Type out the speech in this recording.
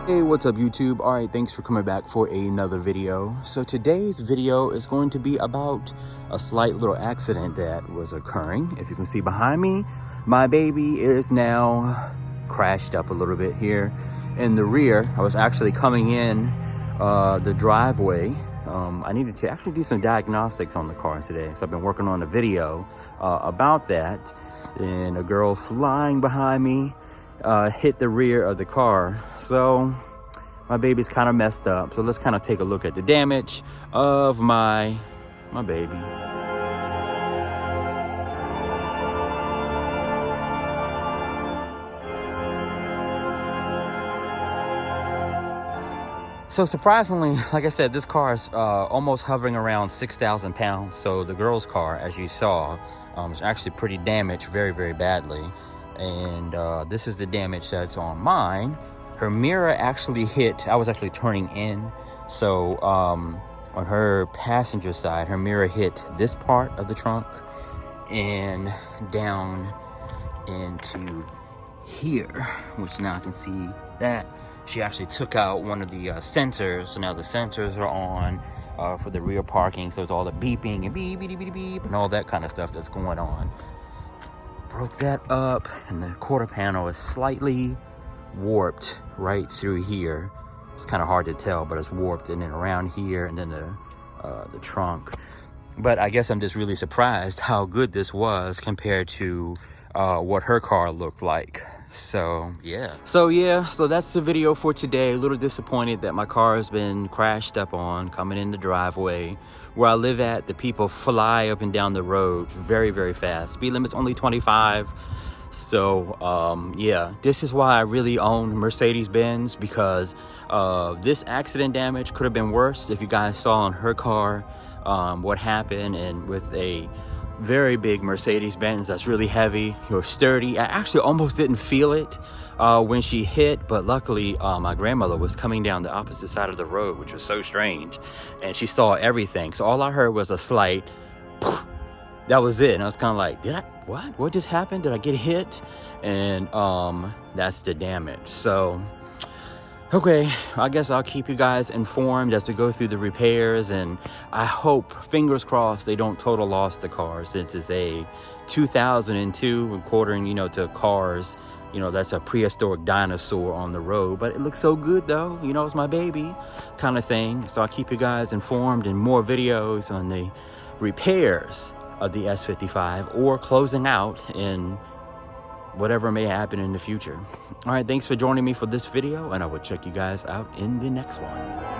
Hey, what's up YouTube? All right, thanks for coming back for another video. So today's video is going to be about a slight little accident that was occurring. If you can see behind me, my baby is now crashed up a little bit here in the rear. I was actually coming in the driveway. I needed to actually do some diagnostics on the car today, so I've been working on a video about that. And a girl flying behind me hit the rear of the car. So my baby's kind of messed up. So let's kind of take a look at the damage of my baby. So surprisingly, like I said, this car is almost hovering around 6,000 pounds. So the girl's car, as you saw, is actually pretty damaged very, very badly. And this is the damage that's on mine. Her mirror actually hit, I was actually turning in. So on her passenger side, her mirror hit this part of the trunk and down into here, which now I can see that. She actually took out one of the sensors. So now the sensors are on for the rear parking. So it's all the beeping and beep, beep, beep, beep, and all that kind of stuff that's going on. Broke that up, and the quarter panel is slightly warped right through here. It's kind of hard to tell, but it's warped, and then around here, and then the trunk. But I guess I'm just really surprised how good this was compared to what her car looked like. So that's the video for today. A little disappointed that my car has been crashed up on coming in the driveway. Where I live at, the people fly up and down the road very, very fast. Speed limit's only 25. So yeah, this is why I really own Mercedes-Benz, because this accident damage could have been worse. If you guys saw on her car what happened, and with a very big Mercedes-Benz that's really heavy, sturdy. I actually almost didn't feel it when she hit, but luckily my grandmother was coming down the opposite side of the road, which was so strange, and she saw everything. So all I heard was a slight poof. That was it. And I was kind of like, what just happened? Did I get hit? And that's the damage. So okay, I guess I'll keep you guys informed as we go through the repairs, and I hope, fingers crossed, they don't total loss the car, since it's a 2002, according, to cars, that's a prehistoric dinosaur on the road. But it looks so good though, it's my baby kind of thing. So I'll keep you guys informed in more videos on the repairs of the S55 or closing out in whatever may happen in the future. All right, thanks for joining me for this video, and I will check you guys out in the next one.